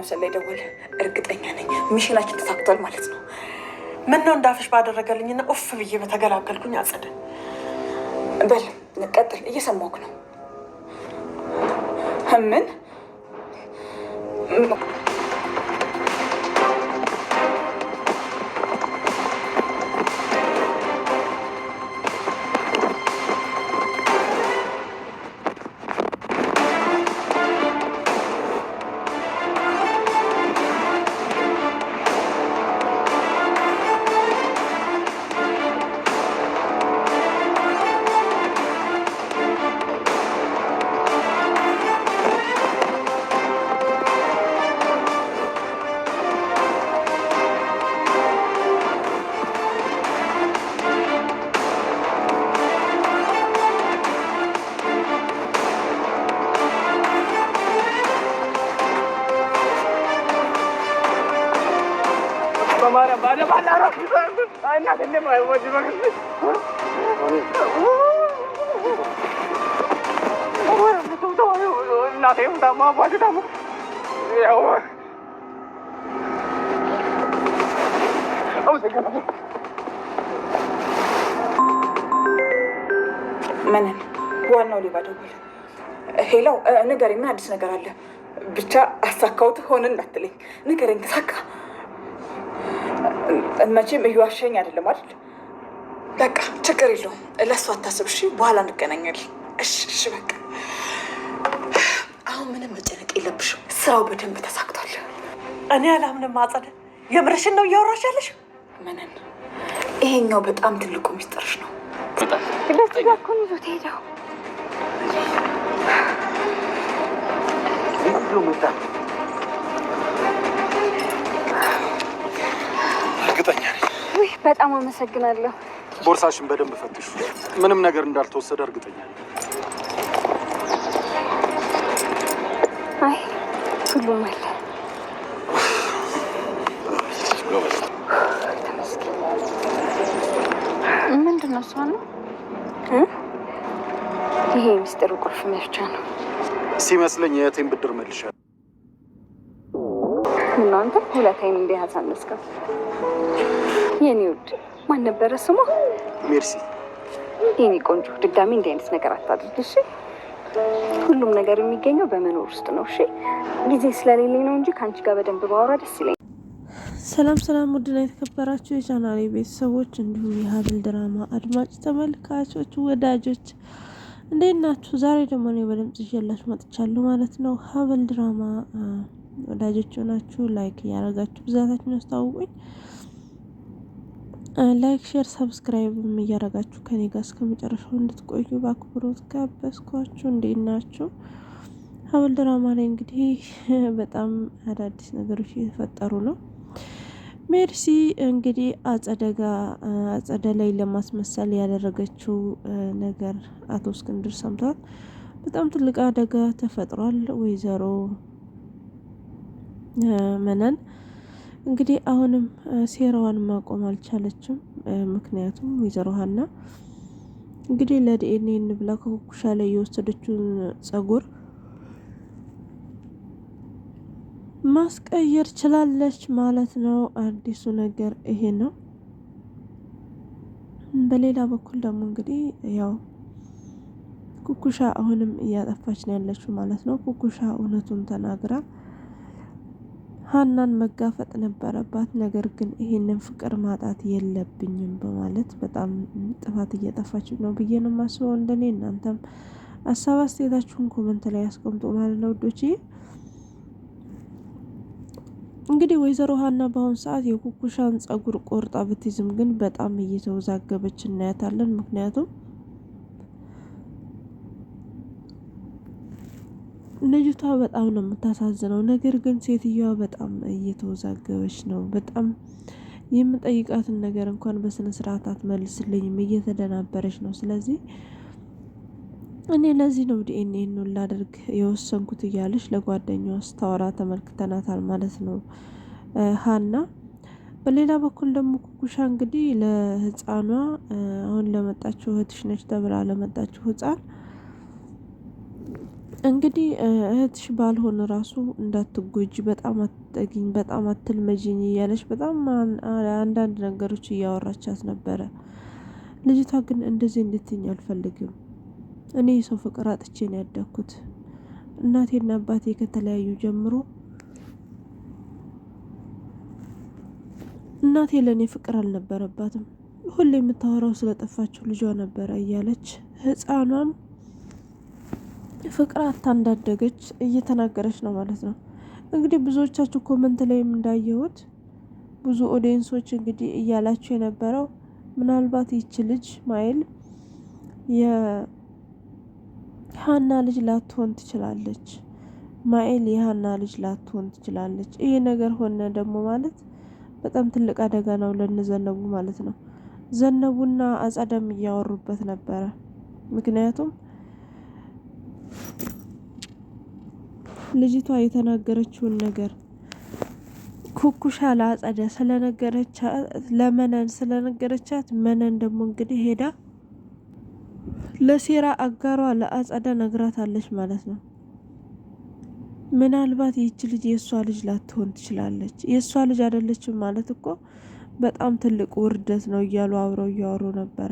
በማንኛው ሰው ላይ ደወለ? እርግጠኛ ነኝ ሚሽናችን ተሳክቷል ማለት ነው። ምን ነው እንዳፍሽ ባደረገልኝና ኡፍ ብዬ በተገላገልኩኝ። አጸደ በል ቀጥል፣ እየሰማሁህ ነው። ምን ምንን ዋናው ሌባ ደወለ። ሄላው ንገረኝ፣ ምን አዲስ ነገር አለ? ብቻ አሳካውት ሆነ እንዳትለኝ ንገረኝ። ተሳካ? መቼም እየዋሸኝ አይደለም አይደል? በቃ ችግር የለውም፣ ለእሱ አታስብ እሺ። በኋላ እንገናኛለን። እሺ በቃ አሁን ምንም መጨነቅ የለብሽም። ስራው በደንብ ተሳክቷል። እኔ አላምንም። አጸደ የምርሽን ነው እያወራሽ ያለሽ? ምንን? ይሄኛው በጣም ትልቁ ሚስጥርሽ ነው። ለዚህ ጋር እኮ ነው ይዞት ሄደው። እርግጠኛ ነኝ። ውይ በጣም አመሰግናለሁ። ቦርሳሽን በደንብ ፈትሹ። ምንም ነገር እንዳልተወሰደ እርግጠኛ ነኝ። አይ ሁሉም አለ። ምንድን ነው እሷ ነው? ይሄ ሚስጥሩ ቁልፍ መፍቻ ነው ሲመስለኝ። የእህቴን ብድር መልሻለሁ። እናንተ ሁለቴን እንዲህ አሳነስከው። የኔ ውድ ማን ነበረ ስሟ? ሜርሲ። የኔ ቆንጆ ድጋሚ እንዲህ አይነት ነገር አታድርግ እሺ። ሁሉም ነገር የሚገኘው በመኖር ውስጥ ነው እሺ። ጊዜ ስለሌለኝ ነው እንጂ ከአንቺ ጋር በደንብ ባወራ ደስ ይለኛል። ሰላም ውድና የተከበራችሁ የቻናሌ ቤተሰቦች እንዲሁም የሀብል ድራማ አድማጭ ተመልካቾች ወዳጆች እንዴት ናችሁ? ዛሬ ደግሞ እኔ በድምጽ ይዤላችሁ መጥቻለሁ ማለት ነው። ሀብል ድራማ ወዳጆች ሆናችሁ ላይክ እያደረጋችሁ ብዛታችሁን አስታውቁኝ። ላይክ፣ ሼር፣ ሰብስክራይብም እያደረጋችሁ ከኔ ጋር እስከ መጨረሻው እንድትቆዩ በአክብሮት ጋበዝኳችሁ። እንዴት ናችሁ? ሀብል ድራማ ላይ እንግዲህ በጣም አዳዲስ ነገሮች እየተፈጠሩ ነው። ሜርሲ እንግዲህ አጸደ ላይ ለማስመሰል ያደረገችው ነገር አቶ እስክንድር ሰምቷል። በጣም ትልቅ አደጋ ተፈጥሯል። ወይዘሮ መነን እንግዲህ አሁንም ሴራዋን ማቆም አልቻለችም። ምክንያቱም ወይዘሮ ሀና እንግዲህ ለዲኤንኤ እንብላ ከኩኩሻ ላይ የወሰደችውን ጸጉር ማስቀየር ችላለች ማለት ነው። አዲሱ ነገር ይሄ ነው። በሌላ በኩል ደግሞ እንግዲህ ያው ኩኩሻ አሁንም እያጠፋች ነው ያለችው ማለት ነው። ኩኩሻ እውነቱን ተናግራ ሀናን መጋፈጥ ነበረባት። ነገር ግን ይሄንን ፍቅር ማጣት የለብኝም በማለት በጣም ጥፋት እየጠፋች ነው ብዬ ነው የማስበው እንደኔ። እናንተም ሀሳብ አስተያየታችሁን ኮመንት ላይ ያስቀምጡ ማለት ነው ውዶቼ። እንግዲህ ወይዘሮ ሀና በአሁኑ ሰዓት የኩኩሻን ጸጉር ቆርጣ ብትይዝም ግን በጣም እየተወዛገበች እናያታለን። ምክንያቱም ልጅቷ በጣም ነው የምታሳዝነው። ነገር ግን ሴትዮዋ በጣም እየተወዛገበች ነው። በጣም የምጠይቃትን ነገር እንኳን በስነ ስርዓት አትመልስልኝም፣ እየተደናበረች ነው። ስለዚህ እኔ ለዚህ ነው ዲኤንኤ ነው ላደርግ የወሰንኩት እያለች ለጓደኛዋ ስታወራ ተመልክተናታል ማለት ነው ሀና። በሌላ በኩል ደግሞ ኩኩሻ እንግዲህ ለህፃኗ አሁን ለመጣችው እህትሽ ነች ተብላ ለመጣችው ህፃን እንግዲህ እህትሽ ባልሆነ ራሱ እንዳትጎጂ፣ በጣም አትጠጊኝ፣ በጣም አትልመጂኝ እያለች በጣም አንዳንድ ነገሮች እያወራቻት ነበረ። ልጅቷ ግን እንደዚህ እንድትኝ አልፈልግም። እኔ የሰው ፍቅር አጥቼ ነው ያደግኩት። እናቴና አባቴ ከተለያዩ ጀምሮ እናቴ ለእኔ ፍቅር አልነበረባትም። ሁሌ የምታወራው ስለጠፋችው ልጇ ነበረ እያለች ህፃኗም ፍቅር አታ እንዳደገች እየተናገረች ነው ማለት ነው። እንግዲህ ብዙዎቻችሁ ኮመንት ላይም እንዳየሁት ብዙ ኦዲየንሶች እንግዲህ እያላችሁ የነበረው ምናልባት ይች ልጅ ማይል የሀና ልጅ ላትሆን ትችላለች፣ ማይል የሀና ልጅ ላትሆን ትችላለች። ይሄ ነገር ሆነ ደግሞ ማለት በጣም ትልቅ አደጋ ነው ለነዘነቡ ማለት ነው። ዘነቡና አጸደም እያወሩበት ነበረ። ምክንያቱም ልጅቷ የተናገረችውን ነገር ኩኩሻ ለአጸደ ለመነን ስለነገረቻት መነን ደግሞ እንግዲህ ሄዳ ለሴራ አጋሯ ለአጸደ ነግራታለች ማለት ነው። ምናልባት ይህች ልጅ የእሷ ልጅ ላትሆን ትችላለች። የእሷ ልጅ አይደለችም ማለት እኮ በጣም ትልቅ ውርደት ነው እያሉ አብረው እያወሩ ነበረ።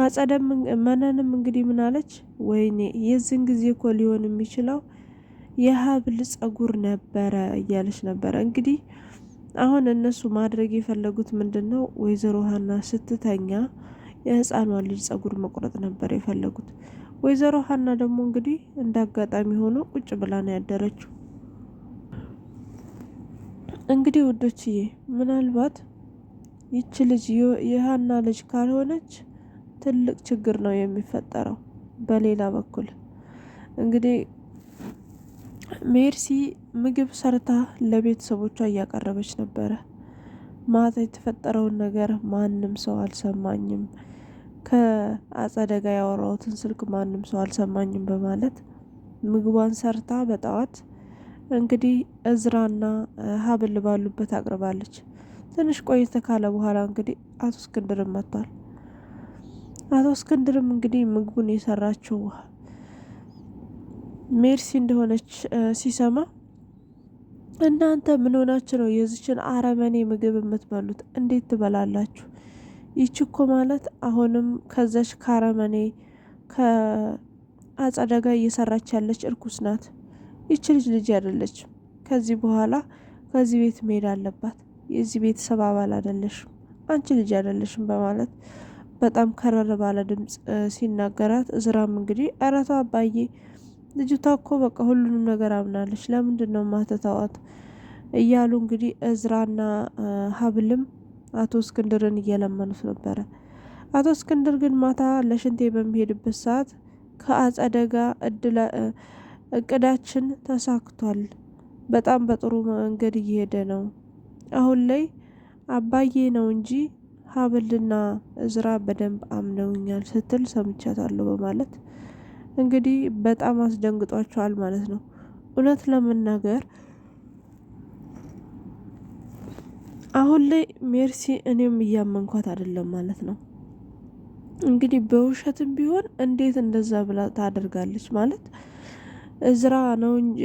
አጸደም መነንም እንግዲህ ምናለች፣ ወይኔ የዚህን ጊዜ እኮ ሊሆን የሚችለው የሀብል ጸጉር ነበረ እያለች ነበረ። እንግዲህ አሁን እነሱ ማድረግ የፈለጉት ምንድን ነው? ወይዘሮ ሀና ስትተኛ የህፃኗን ልጅ ጸጉር መቁረጥ ነበር የፈለጉት። ወይዘሮ ሀና ደግሞ እንግዲህ እንደ አጋጣሚ ሆኖ ቁጭ ብላ ነው ያደረችው። እንግዲህ ውዶችዬ ምናልባት ይች ልጅ የሀና ልጅ ካልሆነች ትልቅ ችግር ነው የሚፈጠረው። በሌላ በኩል እንግዲህ ሜርሲ ምግብ ሰርታ ለቤተሰቦቿ እያቀረበች ነበረ። ማታ የተፈጠረውን ነገር ማንም ሰው አልሰማኝም፣ ከአጸደ ጋ ያወራሁትን ስልክ ማንም ሰው አልሰማኝም በማለት ምግቧን ሰርታ በጠዋት እንግዲህ እዝራና ሀብል ባሉበት አቅርባለች። ትንሽ ቆይተ ካለ በኋላ እንግዲህ አቶ እስክንድርም መጥቷል። አቶ እስክንድርም እንግዲህ ምግቡን የሰራችው ሜርሲ እንደሆነች ሲሰማ እናንተ ምን ሆናችሁ ነው የዚችን አረመኔ ምግብ የምትበሉት? እንዴት ትበላላችሁ? ይች እኮ ማለት አሁንም ከዛች ከአረመኔ ከአጸደ ጋ እየሰራች ያለች እርኩስ ናት። ይች ልጅ አይደለችም። ከዚህ በኋላ ከዚህ ቤት መሄድ አለባት። የዚህ ቤተሰብ አባል አይደለሽም፣ አንቺ ልጅ አይደለሽም በማለት በጣም ከረር ባለ ድምጽ ሲናገራት፣ እዝራም እንግዲህ ኧረ ተው አባዬ፣ ልጅቷ እኮ በቃ ሁሉንም ነገር አምናለች፣ ለምንድን ነው ማተታዋት እያሉ እንግዲህ እዝራና ሀብልም አቶ እስክንድርን እየለመኑት ነበረ። አቶ እስክንድር ግን ማታ ለሽንቴ በሚሄድበት ሰዓት ከአጸደ ጋ እቅዳችን ተሳክቷል፣ በጣም በጥሩ መንገድ እየሄደ ነው፣ አሁን ላይ አባዬ ነው እንጂ ሀብልና እዝራ በደንብ አምነውኛል ስትል ሰምቻታለሁ በማለት እንግዲህ በጣም አስደንግጧቸዋል ማለት ነው። እውነት ለመናገር አሁን ላይ ሜርሲ እኔም እያመንኳት አይደለም ማለት ነው። እንግዲህ በውሸትም ቢሆን እንዴት እንደዛ ብላ ታደርጋለች ማለት እዝራ ነው እንጂ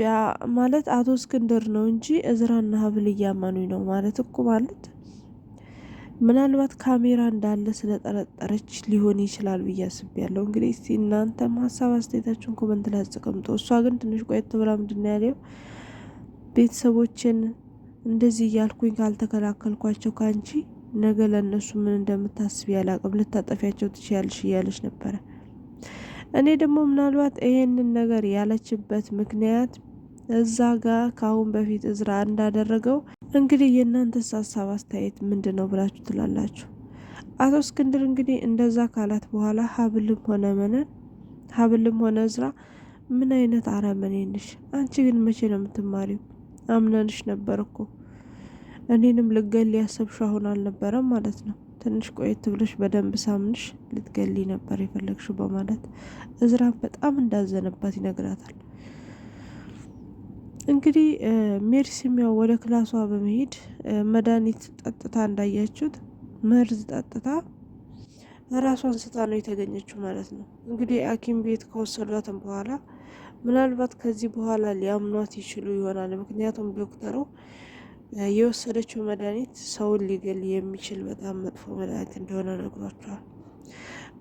ማለት አቶ እስክንድር ነው እንጂ እዝራና ሀብል እያመኑኝ ነው ማለት እኮ ማለት ምናልባት ካሜራ እንዳለ ስለጠረጠረች ሊሆን ይችላል ብዬ አስቤያለሁ። እንግዲህ እስቲ እናንተም ሀሳብ አስተያየታችሁን ኮመንት ላይ አስቀምጡ። እሷ ግን ትንሽ ቆየት ብላ ምንድን ነው ያለው ቤተሰቦችን እንደዚህ እያልኩኝ ካልተከላከልኳቸው ካንቺ ነገ ለእነሱ ምን እንደምታስብ ያላቅም ልታጠፊያቸው ትችያለሽ እያለች ነበረ። እኔ ደግሞ ምናልባት ይሄንን ነገር ያለችበት ምክንያት እዛ ጋር ከአሁን በፊት እዝራ እንዳደረገው እንግዲህ የእናንተስ ሀሳብ አስተያየት ምንድን ነው ብላችሁ ትላላችሁ? አቶ እስክንድር እንግዲህ እንደዛ ካላት በኋላ ሀብልም ሆነ እዝራ ምን አይነት አረመኔ ነሽ አንቺ ግን መቼ ነው የምትማሪው? አምነንሽ ነበር እኮ እኔንም ልገሊ ያሰብሽው አሁን አልነበረም ማለት ነው። ትንሽ ቆየት ብለሽ በደንብ ሳምንሽ ልትገሊ ነበር የፈለግሽው በማለት እዝራን በጣም እንዳዘነባት ይነግራታል። እንግዲህ ሜርሲም ያው ወደ ክላሷ በመሄድ መድኃኒት ጠጥታ እንዳያችሁት መርዝ ጠጥታ ራሷን ስታ ነው የተገኘችው ማለት ነው። እንግዲህ ሐኪም ቤት ከወሰዷትም በኋላ ምናልባት ከዚህ በኋላ ሊያምኗት ይችሉ ይሆናል። ምክንያቱም ዶክተሩ የወሰደችው መድኃኒት ሰውን ሊገል የሚችል በጣም መጥፎ መድኃኒት እንደሆነ ነግሯቸዋል።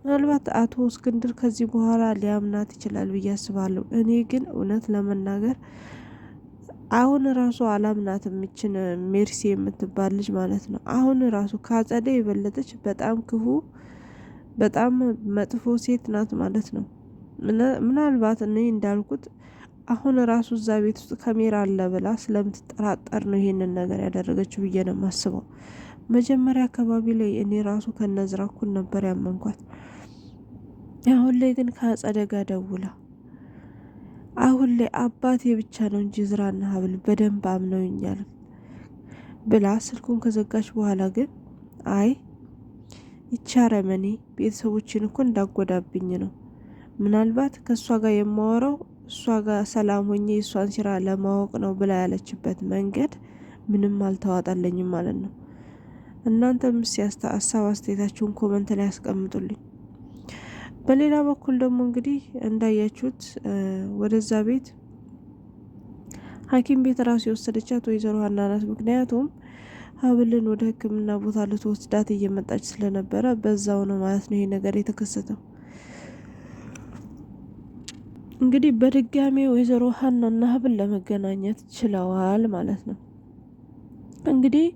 ምናልባት አቶ እስክንድር ከዚህ በኋላ ሊያምናት ይችላል ብዬ አስባለሁ። እኔ ግን እውነት ለመናገር አሁን ራሱ አላምናትም። ይችን ሜርሲ የምትባል ልጅ ማለት ነው። አሁን ራሱ ከአጸደ የበለጠች በጣም ክፉ፣ በጣም መጥፎ ሴት ናት ማለት ነው። ምናልባት እኔ እንዳልኩት አሁን ራሱ እዛ ቤት ውስጥ ካሜራ አለ ብላ ስለምትጠራጠር ነው ይሄንን ነገር ያደረገችው ብዬ ነው የማስበው። መጀመሪያ አካባቢ ላይ እኔ ራሱ ከነዝራ እኩል ነበር ያመንኳት። አሁን ላይ ግን ከአጸደ ጋር ደውላ አሁን ላይ አባቴ ብቻ ነው እንጂ ዝራና ሀብል በደንብ አምነውኛል ብላ ስልኩን ከዘጋች በኋላ ግን አይ ይቺ አረመኔ ቤተሰቦችን እኮ እንዳጎዳብኝ ነው፣ ምናልባት ከእሷ ጋር የማወራው እሷ ጋር ሰላም ሆኜ የእሷን ስራ ለማወቅ ነው ብላ ያለችበት መንገድ ምንም አልተዋጣለኝም ማለት ነው። እናንተም ሀሳብ አስተያየታችሁን ኮመንት ላይ ያስቀምጡልኝ። በሌላ በኩል ደግሞ እንግዲህ እንዳያችሁት ወደዛ ቤት ሐኪም ቤት ራሱ የወሰደቻት ወይዘሮ ሀና ናት። ምክንያቱም ሀብልን ወደ ሕክምና ቦታ ልትወስዳት እየመጣች ስለነበረ በዛው ነው ማለት ነው ይሄ ነገር የተከሰተው። እንግዲህ በድጋሚ ወይዘሮ ሀናና ሀብል ለመገናኘት ችለዋል ማለት ነው። እንግዲህ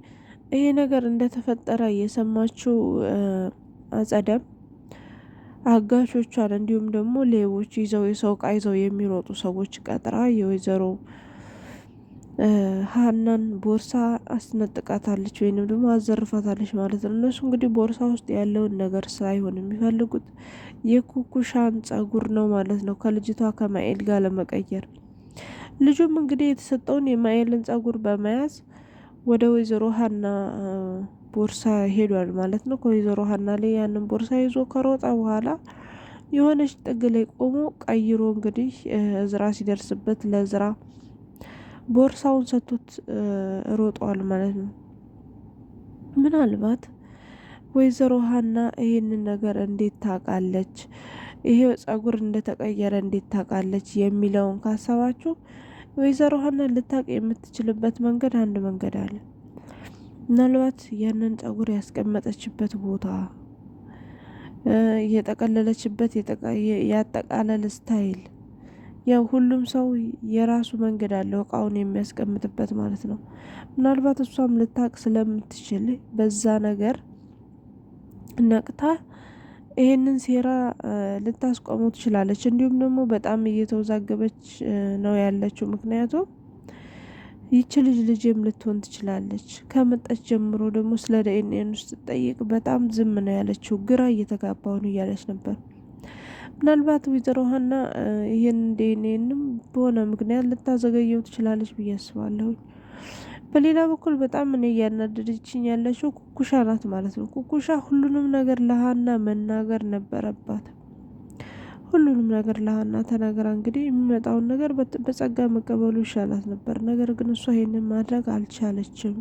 ይሄ ነገር እንደተፈጠረ የሰማችው አጸደም አጋሾቿን እንዲሁም ደግሞ ሌቦች ይዘው የሰው ዕቃ ይዘው የሚሮጡ ሰዎች ቀጥራ የወይዘሮ ሀናን ቦርሳ አስነጥቃታለች ወይንም ደግሞ አዘርፋታለች ማለት ነው። እነሱ እንግዲህ ቦርሳ ውስጥ ያለውን ነገር ሳይሆን የሚፈልጉት የኩኩሻን ጸጉር ነው ማለት ነው፣ ከልጅቷ ከማኤል ጋር ለመቀየር። ልጁም እንግዲህ የተሰጠውን የማኤልን ጸጉር በመያዝ ወደ ወይዘሮ ሀና ቦርሳ ሄዷል ማለት ነው። ከወይዘሮ ሀና ላይ ያንን ቦርሳ ይዞ ከሮጠ በኋላ የሆነች ጥግ ላይ ቆሞ ቀይሮ እንግዲህ እዝራ ሲደርስበት ለእዝራ ቦርሳውን ሰጥቶት ሮጧል ማለት ነው። ምናልባት ወይዘሮ ሀና ይሄንን ነገር እንዴት ታውቃለች፣ ይሄ ጸጉር እንደተቀየረ እንዴት ታውቃለች የሚለውን ካሰባችሁ ወይዘሮ ሀና ልታውቅ የምትችልበት መንገድ አንድ መንገድ አለ። ምናልባት ያንን ጸጉር ያስቀመጠችበት ቦታ፣ የጠቀለለችበት ያጠቃለል ስታይል፣ ያው ሁሉም ሰው የራሱ መንገድ አለው እቃውን የሚያስቀምጥበት ማለት ነው። ምናልባት እሷም ልታውቅ ስለምትችል በዛ ነገር ነቅታ ይሄንን ሴራ ልታስቆመው ትችላለች። እንዲሁም ደግሞ በጣም እየተወዛገበች ነው ያለችው። ምክንያቱም ይቺ ልጅም ልትሆን ትችላለች። ከመጣች ጀምሮ ደግሞ ስለ ዲኤንኤን ውስጥ ስትጠይቅ በጣም ዝም ነው ያለችው። ግራ እየተጋባው ነው እያለች ነበር። ምናልባት ወይዘሮ ሀና ይሄን ዲኤንኤንም በሆነ ምክንያት ልታዘገየው ትችላለች ብዬ አስባለሁ። በሌላ በኩል በጣም እኔ እያናደደችኝ ያለችው ኩኩሻ ናት ማለት ነው። ኩኩሻ ሁሉንም ነገር ለሀና መናገር ነበረባት። ሁሉንም ነገር ለሀና ተናገራ እንግዲህ የሚመጣውን ነገር በጸጋ መቀበሉ ይሻላት ነበር። ነገር ግን እሷ ይሄንን ማድረግ አልቻለችም።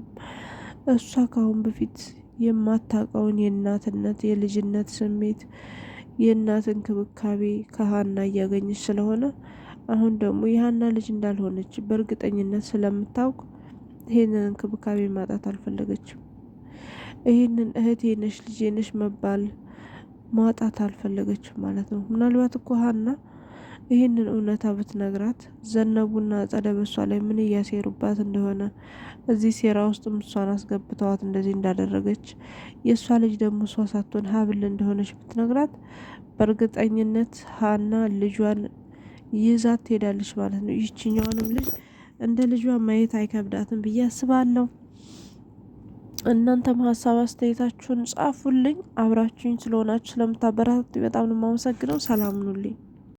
እሷ ካሁን በፊት የማታውቀውን የእናትነት የልጅነት ስሜት፣ የእናት እንክብካቤ ከሀና እያገኘች ስለሆነ አሁን ደግሞ የሀና ልጅ እንዳልሆነች በእርግጠኝነት ስለምታውቅ ይሄንን እንክብካቤ ማጣት አልፈለገችም። ይሄንን እህቴ ነሽ ልጄ ነሽ መባል ማጣት አልፈለገችም ማለት ነው። ምናልባት እኮ ሀና ይህንን እውነታ ብትነግራት ዘነቡና አጸደ በሷ ላይ ምን እያሴሩባት እንደሆነ እዚህ ሴራ ውስጥም እሷን አስገብተዋት እንደዚህ እንዳደረገች የእሷ ልጅ ደግሞ እሷ ሳትሆን ሀብል እንደሆነች ብትነግራት በእርግጠኝነት ሀና ልጇን ይዛት ትሄዳለች ማለት ነው። ይችኛዋንም ልጅ እንደ ልጇ ማየት አይከብዳትም ብዬ አስባለሁ። እናንተም ሀሳብ አስተያየታችሁን ጻፉልኝ። አብራችሁኝ ስለሆናችሁ ስለምታበረታቱ በጣም ነው የማመሰግነው። ሰላም ሁኑልኝ።